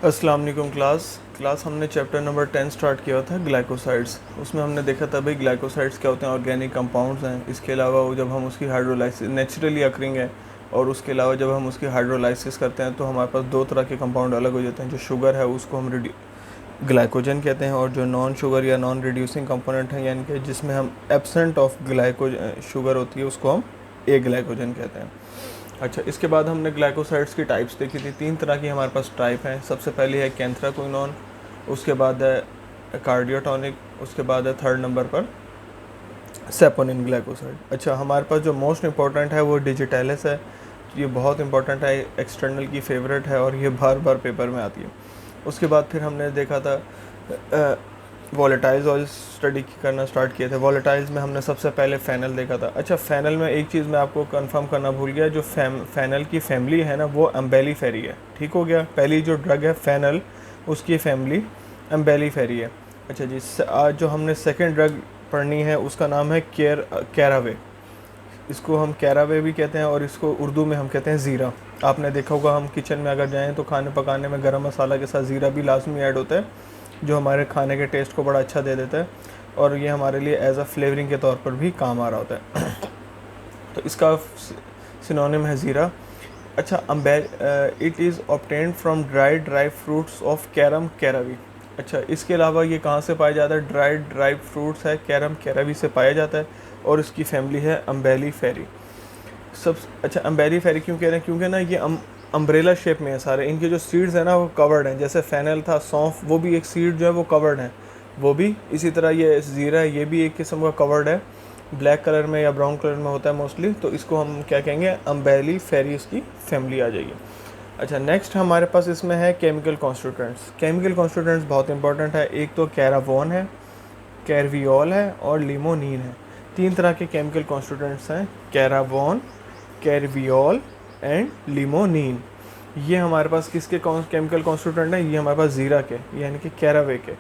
अस्सलाम वालेकुम क्लास हमने चैप्टर नंबर 10 स्टार्ट किया था ग्लाइकोसाइड्स। उसमें हमने देखा था भाई ग्लाइकोसाइड्स क्या होते हैं, ऑर्गेनिक कंपाउंड्स हैं। इसके अलावा वो जब हम उसकी हाइड्रोलाइसिस नेचुरली अकरिंग है, और उसके अलावा जब हम उसकी हाइड्रोलाइसिस करते हैं तो हमारे पास दो तरह के कंपाउंड अलग हो जाते हैं। जो शुगर है उसको हम ग्लाइकोजन कहते हैं, और जो नॉन शुगर या नॉन रिड्यूसिंग कंपोनेंट है यानी कि जिसमें हम एब्सेंट ऑफ शुगर होती है उसको हम ए ग्लाइकोजन कहते हैं। अच्छा, इसके बाद हमने ग्लाइकोसाइड्स की टाइप्स देखी थी। तीन तरह की हमारे पास टाइप हैं। सबसे पहली है कैंथ्राक्विनोन, उसके बाद है कार्डियोटोनिक, उसके बाद है थर्ड नंबर पर सेपोनिन ग्लाइकोसाइड। अच्छा, हमारे पास जो मोस्ट इंपॉर्टेंट है वो डिजिटैलिस है। ये बहुत इंपॉर्टेंट है, एक्सटर्नल की फेवरेट है और ये बार बार पेपर में आती है। उसके बाद फिर हमने देखा था वॉलेटाइल्स ऑयल स्टडी करना स्टार्ट किए थे। वॉलेटाइल्स में हमने सबसे पहले फ़ेनल देखा था। अच्छा, फ़ेनल में एक चीज़ मैं आपको कंफर्म करना भूल गया, जो फ़ेनल की फैमिली है ना वो अम्बेलिफेरी है। ठीक हो गया, पहली जो ड्रग है फ़ेनल उसकी फैमिली अम्बेलिफेरी है। अच्छा जी, आज जो हमने सेकेंड ड्रग पढ़नी है उसका नाम है कैरावे। इसको हम कैरावे भी कहते हैं और इसको उर्दू में हम कहते हैं ज़ीरा। आपने देखा होगा हम किचन में अगर जाएँ तो खाने पकाने में गरम मसाला के साथ ज़ीरा भी लाजमी ऐड होता है, जो हमारे खाने के टेस्ट को बड़ा अच्छा दे देता है और ये हमारे लिए एज अ फ्लेवरिंग के तौर पर भी काम आ रहा होता है। तो इसका सिनोनिम है ज़ीरा। अच्छा, it is obtained from dry fruits of carum carvi. अच्छा, इसके अलावा ये कहाँ से पाया जाता है? ड्राई फ्रूट्स है कैरम कैरावी से पाया जाता है और इसकी फैमिली है अम्बेलिफेरी। अच्छा, अम्बेलिफेरी क्यों कह रहे हैं? क्योंकि ना ये अम्ब्रेला शेप में है सारे। इनके जो सीड्स हैं ना वो कवर्ड हैं, जैसे फ़ेनल था, सौंफ, वो भी एक सीड जो है वो कवर्ड है, वो भी इसी तरह ये ज़ीरा है, ये भी एक किस्म का कवर्ड है। ब्लैक कलर में या ब्राउन कलर में होता है मोस्टली, तो इसको हम क्या कहेंगे? अम्बेलिफेरी इसकी फैमिली आ जाएगी। अच्छा, नेक्स्ट हमारे पास इसमें है केमिकल कॉन्स्टिट्यूएंट्स। केमिकल कॉन्स्टिट्यूएंट्स बहुत इंपॉर्टेंट है। एक तो कैरावोन है, कैरवियोल है और लिमोनिन है। तीन तरह के केमिकल कॉन्स्टिट्यूएंट्स हैं, कैरावोन, कैरवियोल एंड लिमोनिन। ये हमारे पास किसके केमिकल कॉन्स्टिट्यूएंट हैं? ये हमारे पास ज़ीरा के यानी कि कैरावे के।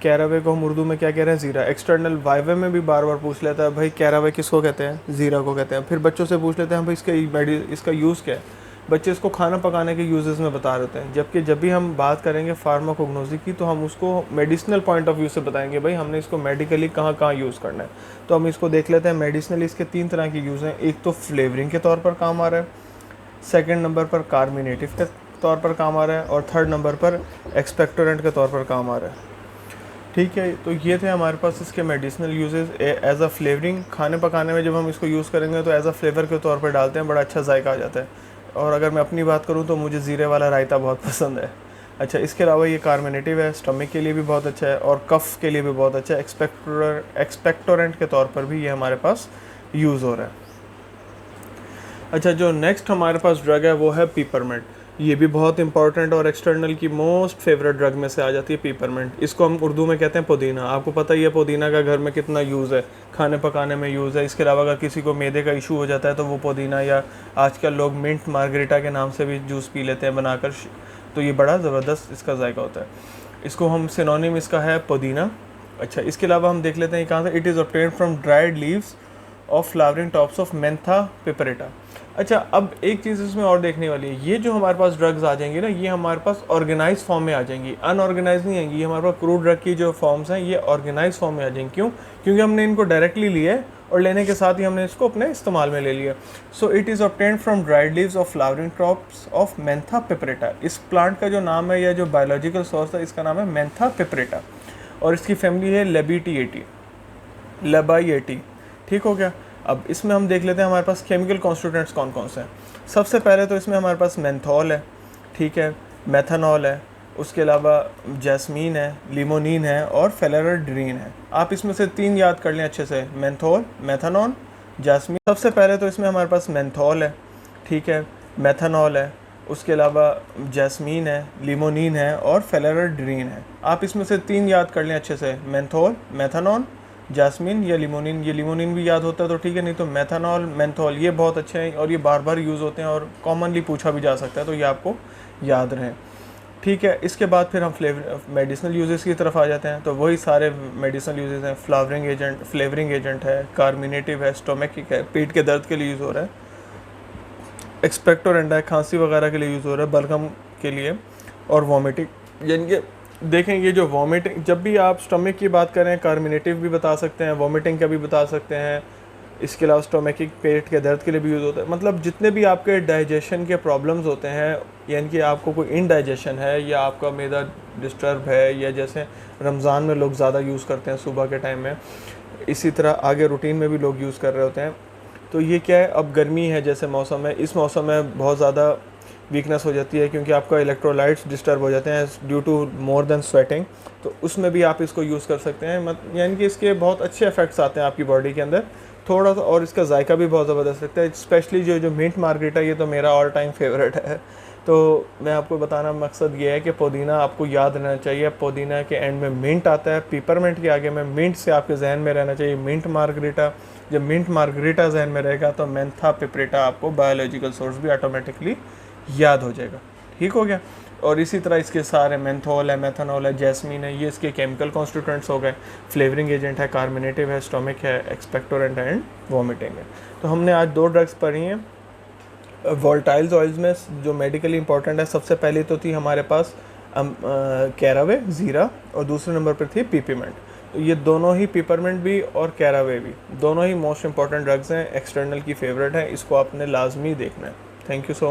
कैरावे को हम उर्दू में क्या कह रहे हैं? ज़ीरा। एक्सटर्नल वाइवे में भी बार बार पूछ लेता है भाई कैरावे किसको कहते हैं? ज़ीरा को कहते हैं। फिर बच्चों से पूछ लेते हैं भाई इसका यूज़ क्या है? बच्चे इसको खाना पकाने के यूजेस में बता रहे हैं, जबकि जब भी हम बात करेंगे फार्माकोग्नोसी की तो हम उसको मेडिसिनल पॉइंट ऑफ व्यू से बताएंगे भाई हमने इसको मेडिकली कहाँ कहाँ यूज़ करना है। तो हम इसको देख लेते हैं। मेडिसिनली इसके तीन तरह के यूज़ हैं। एक तो फ्लेवरिंग के तौर पर काम आ रहा है, सेकंड नंबर पर कार्मिनेटिव के तौर पर काम आ रहा है, और थर्ड नंबर पर एक्सपेक्टोरेंट के तौर पर काम आ रहा है। ठीक है, तो ये थे हमारे पास इसके medicinal uses. As a flavouring, खाने पकाने में जब हम इसको यूज़ करेंगे तो एज अ फ्लेवर के तौर पर डालते हैं, बड़ा अच्छा जायका आ जाता है। और अगर मैं अपनी बात करूँ तो मुझे ज़ीरे वाला रायता बहुत पसंद है। अच्छा, इसके अलावा ये कार्मिनेटिव है, स्टमक के लिए भी बहुत अच्छा है और कफ के लिए भी बहुत अच्छा है। एक्सपेक्टोरेंट के तौर पर भी ये हमारे पास यूज़ हो रहा है। अच्छा, जो नेक्स्ट हमारे पास ड्रग है वो है पीपरमेंट। ये भी बहुत इंपॉर्टेंट और एक्सटर्नल की मोस्ट फेवरेट ड्रग में से आ जाती है पीपरमेंट। इसको हम उर्दू में कहते हैं पुदीना। आपको पता ही है पुदीना का घर में कितना यूज़ है, खाने पकाने में यूज़ है। इसके अलावा अगर किसी को मैदे का इशू हो जाता है तो वो पुदीना, या आजकल लोग मिंट मार्गरीटा के नाम से भी जूस पी लेते हैं बनाकर, तो ये बड़ा ज़बरदस्त इसका जायका होता है। इसको हम सिनोनिम इसका है पुदीना। अच्छा, इसके अलावा हम देख लेते हैं कहाँ से। It is obtained from dried leaves of flowering tops of mentha piperita. अच्छा, अब एक चीज़ इसमें और देखने वाली है, ये जो हमारे पास ड्रग्स आ जाएंगी ना ये हमारे पास ऑर्गेनाइज फॉर्म में आ जाएंगी, अनऑर्गेनाइज नहीं आएंगी। ये हमारे पास क्रूड ड्रग की जो फॉर्म्स हैं ये ऑर्गेनाइज फॉर्म में आ जाएंगी। क्यों? क्योंकि हमने इनको डायरेक्टली लिया है और लेने के साथ ही हमने इसको अपने इस्तेमाल में ले लिया। So it is obtained from dried leaves of flowering tops of mentha piperita. इस प्लांट का जो नाम है या जो बायोलॉजिकल सोर्स है इसका नाम है मेंथा पिपरेटा और इसकी फैमिली है लेबाइएटी। ठीक हो गया। अब इसमें हम देख लेते हैं हमारे पास केमिकल कॉन्स्टिट्यूएंट्स कौन कौन से हैं। सबसे पहले तो इसमें हमारे पास मेंथोल है, ठीक है, मेथनॉल है, उसके अलावा जैस्मीन है, लिमोनिन है और फेलोरोड्रीन है। आप इसमें से तीन याद कर लें अच्छे से, मेंथोल, मेथनॉल, जैस्मीन। सबसे पहले तो इसमें हमारे पास मेंथोल है, ठीक है, मेथनॉल है, उसके अलावा जैस्मीन है, लिमोनिन है और फेलोरोड्रीन है। आप इसमें से तीन याद कर लें अच्छे से, मेंथोल, मेथनॉल, जैस्मिन या लिमोनिन। ये लिमोनिन भी याद होता है तो ठीक है, नहीं तो मेथनॉल, मेंथोल ये बहुत अच्छे हैं और ये बार बार यूज़ होते हैं और कॉमनली पूछा भी जा सकता है, तो ये आपको याद रहे। ठीक है, इसके बाद फिर हम मेडिसिनल यूजेस की तरफ आ जाते हैं। तो वही सारे मेडिसिनल यूजेस हैं। फ्लेवरिंग एजेंट है, कार्मिनेटिव है, स्टोमैक है, पेट के दर्द के लिए यूज़ हो रहा है, एक्सपेक्टोरेंट है, खांसी वगैरह के लिए यूज़ हो रहा है, बलगम के लिए, और वॉमिटिंग यानी कि देखें ये जो वॉमिटिंग, जब भी आप स्टमक की बात करें कार्मिनेटिव भी बता सकते हैं, वॉमिटिंग का भी बता सकते हैं, इसके अलावा स्टोमेटिक पेट के दर्द के लिए भी यूज़ होता है। मतलब जितने भी आपके डाइजेशन के प्रॉब्लम्स होते हैं, यानी कि आपको कोई इनडाइजेशन है या आपका मैदा डिस्टर्ब है, या जैसे रमज़ान में लोग ज़्यादा यूज़ करते हैं सुबह के टाइम में, इसी तरह आगे रूटीन में भी लोग यूज़ कर रहे होते हैं। तो ये क्या है, अब गर्मी है जैसे मौसम है, इस मौसम में बहुत ज़्यादा वीकनेस हो जाती है क्योंकि आपका इलेक्ट्रोलाइट्स डिस्टर्ब हो जाते हैं due to more than sweating. तो उसमें भी आप इसको यूज़ कर सकते हैं। यानी कि इसके बहुत अच्छे इफेक्ट्स आते हैं आपकी बॉडी के अंदर थोड़ा सा, और इसका जायका भी बहुत ज़बरदस्त लगता है। स्पेशली जो मिंट मार्गरीटा, ये तो मेरा ऑल टाइम फेवरेट है। तो मैं आपको बताना मकसद ये है कि पुदीना आपको याद रहना चाहिए। पुदीना के एंड में मिंट आता है, पिपरमिंट के आगे में मिंट से आपके जहन में रहना चाहिए मिंट मार्गरीटा। जब मिंट मार्गरीटा जहन में रहेगा तो मेंथा पिपरेटा आपको बायोलॉजिकल सोर्स भी ऑटोमेटिकली याद हो जाएगा। ठीक हो गया। और इसी तरह इसके सारे मेंथोल है, मेथनॉल है, जैस्मीन है, ये इसके केमिकल कॉन्स्टिट्यूएंट्स हो गए। फ्लेवरिंग एजेंट है, कार्मिनेटिव है, स्टोमिक है, एक्सपेक्टोरेंट है एंड वॉमिटिंग है। तो हमने आज 2 ड्रग्स पढ़ी हैं। वोल्टाइल्स ऑयल्स में जो मेडिकली इंपॉर्टेंट है, सबसे पहले तो थी हमारे पास कैरावे ज़ीरा, और दूसरे नंबर पर थी पिपरमिंट। तो ये दोनों ही, पिपरमिंट भी और कैरावे भी, दोनों ही मोस्ट इंपॉर्टेंट ड्रग्स हैं, एक्सटर्नल की फेवरेट है। इसको आपने लाजमी देखना है। Thank you so